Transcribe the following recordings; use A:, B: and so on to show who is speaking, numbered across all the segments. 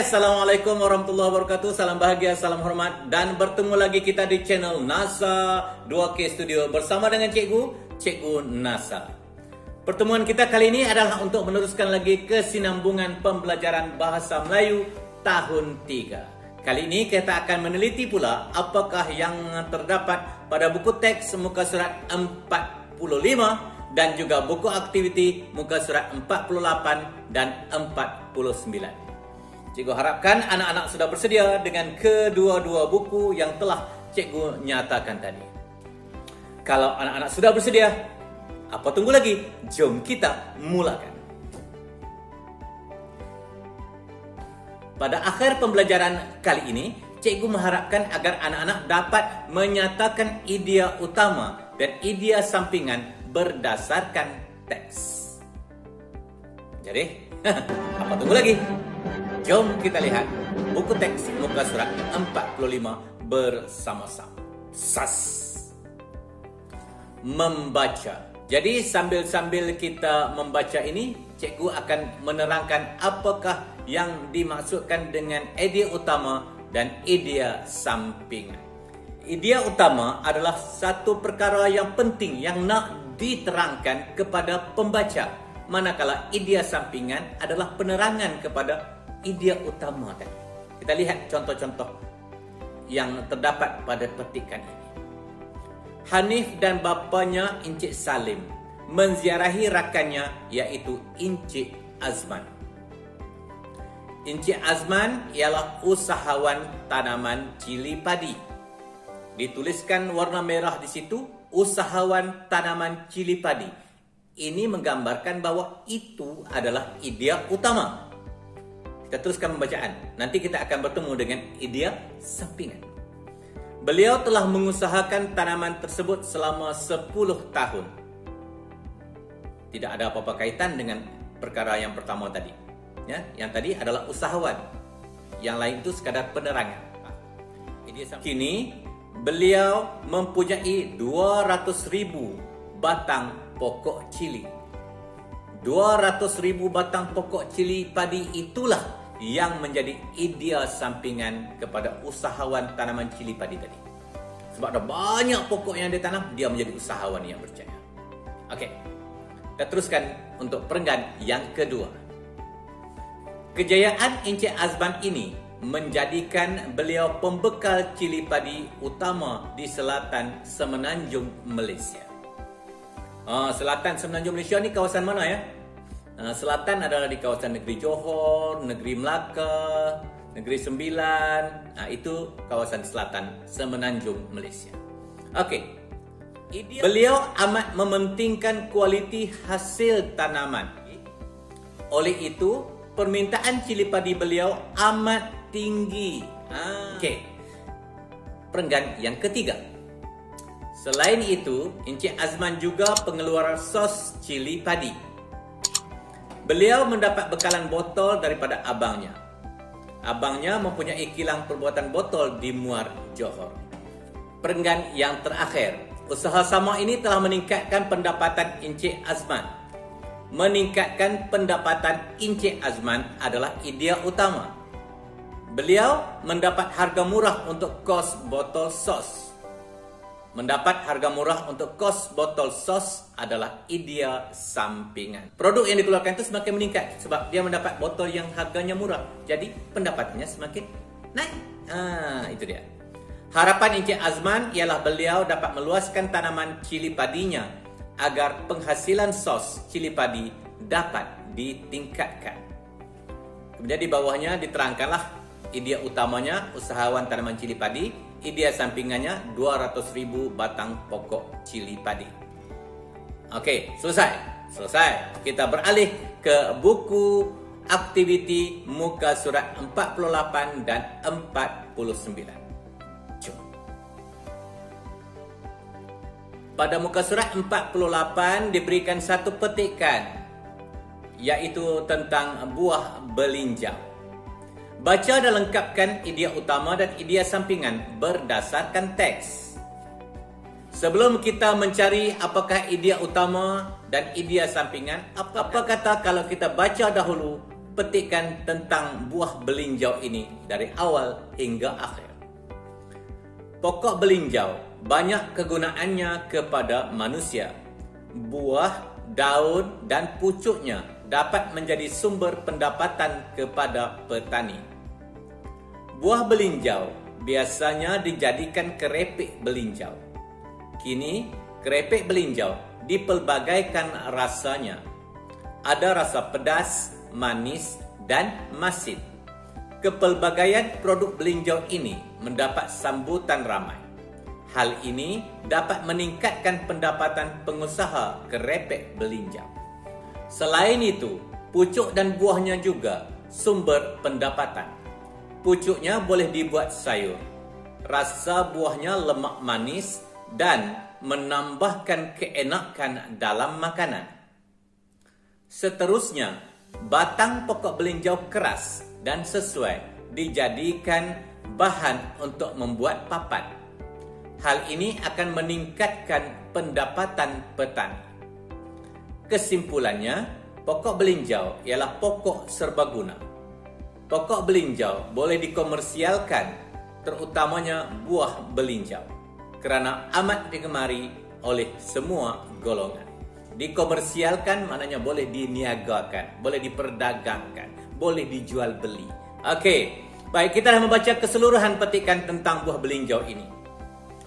A: Assalamualaikum warahmatullahi wabarakatuh. Salam bahagia, salam hormat. Dan bertemu lagi kita di channel NASA 2K Studio bersama dengan Cikgu NASA. Pertemuan kita kali ini adalah untuk meneruskan lagi kesinambungan pembelajaran Bahasa Melayu tahun 3. Kali ini kita akan meneliti pula apakah yang terdapat pada buku teks muka surat 45 dan juga buku aktiviti muka surat 48 dan 49. Cikgu harapkan anak-anak sudah bersedia dengan kedua-dua buku yang telah cikgu nyatakan tadi. Kalau anak-anak sudah bersedia, apa tunggu lagi? Jom kita mulakan. Pada akhir pembelajaran kali ini, cikgu mengharapkan agar anak-anak dapat menyatakan idea utama dan idea sampingan berdasarkan teks. Jadi, apa tunggu lagi? Jom kita lihat buku teks muka surat 45 bersama-sama. SAS. Membaca. Jadi sambil-sambil kita membaca ini, cikgu akan menerangkan apakah yang dimaksudkan dengan idea utama dan idea sampingan. Idea utama adalah satu perkara yang penting yang nak diterangkan kepada pembaca. Manakala idea sampingan adalah penerangan kepada idea utama tadi. Kita lihat contoh-contoh yang terdapat pada petikan ini. Hanif dan bapanya Encik Salim menziarahi rakannya iaitu Encik Azman. Encik Azman ialah usahawan tanaman cili padi. Dituliskan warna merah di situ, usahawan tanaman cili padi. Ini menggambarkan bahawa itu adalah idea utama. Kita teruskan pembacaan. Nanti kita akan bertemu dengan idea sampingan. Beliau telah mengusahakan tanaman tersebut selama 10 tahun. Tidak ada apa-apa kaitan dengan perkara yang pertama tadi. Ya, yang tadi adalah usahawan. Yang lain itu sekadar penerangan. Kini, beliau mempunyai 200,000 batang pokok cili. 200,000 batang pokok cili padi itulah yang menjadi idea sampingan kepada usahawan tanaman cili padi tadi. Sebab ada banyak pokok yang ditanam, dia menjadi usahawan yang berjaya. Okey. Kita teruskan untuk perenggan yang kedua. Kejayaan Encik Azman ini menjadikan beliau pembekal cili padi utama di selatan Semenanjung Malaysia. Selatan Semenanjung Malaysia ni kawasan mana ya? Selatan adalah di kawasan negeri Johor, negeri Melaka, negeri Sembilan. Itu kawasan selatan Semenanjung Malaysia. Okey. Beliau amat mementingkan kualiti hasil tanaman. Oleh itu, permintaan cili padi beliau amat tinggi. Okey. Perenggan yang ketiga. Selain itu, Encik Azman juga pengeluar sos cili padi. Beliau mendapat bekalan botol daripada abangnya. Abangnya mempunyai kilang perbuatan botol di Muar Johor. Perenggan yang terakhir. Usaha sama ini telah meningkatkan pendapatan Encik Azman. Meningkatkan pendapatan Encik Azman adalah idea utama. Beliau mendapat harga murah untuk kos botol sos. Mendapat harga murah untuk kos botol sos adalah idea sampingan. Produk yang dikeluarkan itu semakin meningkat sebab dia mendapat botol yang harganya murah. Jadi pendapatannya semakin naik. Itu dia. Harapan Encik Azman ialah beliau dapat meluaskan tanaman cili padinya agar penghasilan sos cili padi dapat ditingkatkan. Kemudian di bawahnya diterangkanlah idea utamanya usahawan tanaman cili padi. Idea sampingannya 200,000 batang pokok cili padi. Okey, selesai. Kita beralih ke buku aktiviti muka surat 48 dan 49. Jom. Pada muka surat 48 diberikan satu petikan, iaitu tentang buah belinjau. Baca dan lengkapkan idea utama dan idea sampingan berdasarkan teks. Sebelum kita mencari apakah idea utama dan idea sampingan, apa kata kalau kita baca dahulu petikan tentang buah belinjau ini dari awal hingga akhir. Pokok belinjau banyak kegunaannya kepada manusia. Buah, daun dan pucuknya dapat menjadi sumber pendapatan kepada petani. Buah belinjau biasanya dijadikan keripik belinjau. Kini, keripik belinjau dipelbagaikan rasanya. Ada rasa pedas, manis, dan masin. Kepelbagaian produk belinjau ini mendapat sambutan ramai. Hal ini dapat meningkatkan pendapatan pengusaha keripik belinjau. Selain itu, pucuk dan buahnya juga sumber pendapatan. Pucuknya boleh dibuat sayur. Rasa buahnya lemak manis dan menambahkan keenakan dalam makanan. Seterusnya, batang pokok belinjau keras dan sesuai dijadikan bahan untuk membuat papan. Hal ini akan meningkatkan pendapatan petani. Kesimpulannya, pokok belinjau ialah pokok serbaguna. Pokok belinjau boleh dikomersialkan, terutamanya buah belinjau, kerana amat digemari oleh semua golongan. Dikomersialkan maknanya boleh diniagakan, boleh diperdagangkan, boleh dijual beli. Okey, baik, kita dah membaca keseluruhan petikan tentang buah belinjau ini.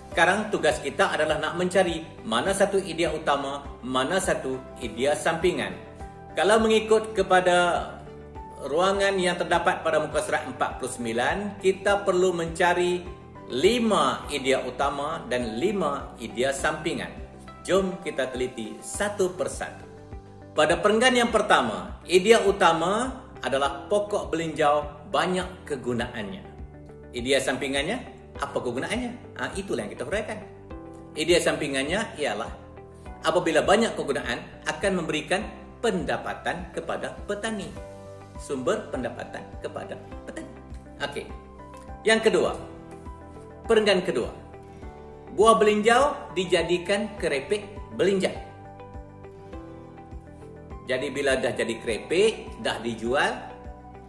A: Sekarang tugas kita adalah nak mencari mana satu idea utama, mana satu idea sampingan. Kalau mengikut kepada ruangan yang terdapat pada muka surat 49, kita perlu mencari 5 idea utama dan 5 idea sampingan. Jom kita teliti satu persatu. Pada perenggan yang pertama, idea utama adalah pokok belinjau banyak kegunaannya. Idea sampingannya, apa kegunaannya? Itulah yang kita huraikan. Idea sampingannya ialah apabila banyak kegunaan akan memberikan pendapatan kepada petani. Sumber pendapatan kepada petani. Okey. Yang kedua, perenggan kedua. Buah belinjau dijadikan keripik belinjau. Jadi bila dah jadi keripik, dah dijual,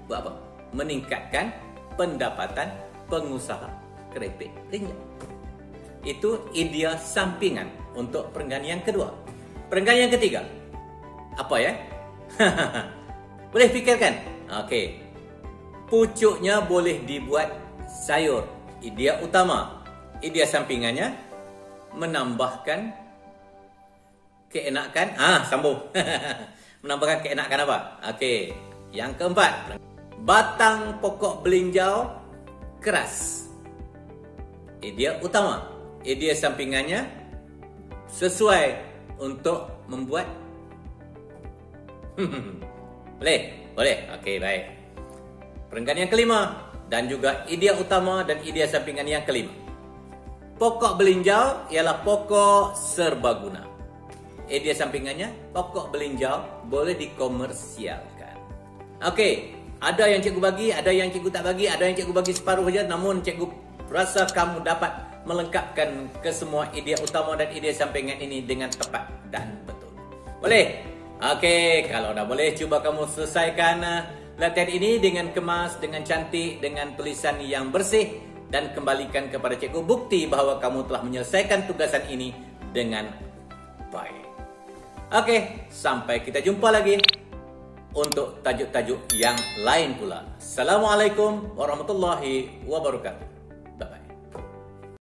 A: buat apa? Meningkatkan pendapatan pengusaha keripik belinjau. Itu idea sampingan untuk perenggan yang kedua. Perenggan yang ketiga, apa ya? Boleh fikirkan? Okey. Pucuknya boleh dibuat sayur. Idea utama. Idea sampingannya menambahkan keenakan. Sambung. Menambahkan keenakan apa? Okey. Yang keempat, batang pokok belinjau keras. Idea utama. Idea sampingannya sesuai untuk membuat boleh? Boleh. Okey, baik. Perenggan yang kelima dan juga idea utama dan idea sampingan yang kelima. Pokok belinjau ialah pokok serbaguna. Idea sampingannya, pokok belinjau boleh dikomersialkan. Okey, ada yang cikgu bagi, ada yang cikgu tak bagi, ada yang cikgu bagi separuh saja, namun cikgu rasa kamu dapat melengkapkan kesemua idea utama dan idea sampingan ini dengan tepat dan betul. Boleh? Okey, kalau dah boleh, cuba kamu selesaikan latihan ini dengan kemas, dengan cantik, dengan tulisan yang bersih dan kembalikan kepada cikgu bukti bahawa kamu telah menyelesaikan tugasan ini dengan baik. Okey, sampai kita jumpa lagi untuk tajuk-tajuk yang lain pula. Assalamualaikum warahmatullahi wabarakatuh.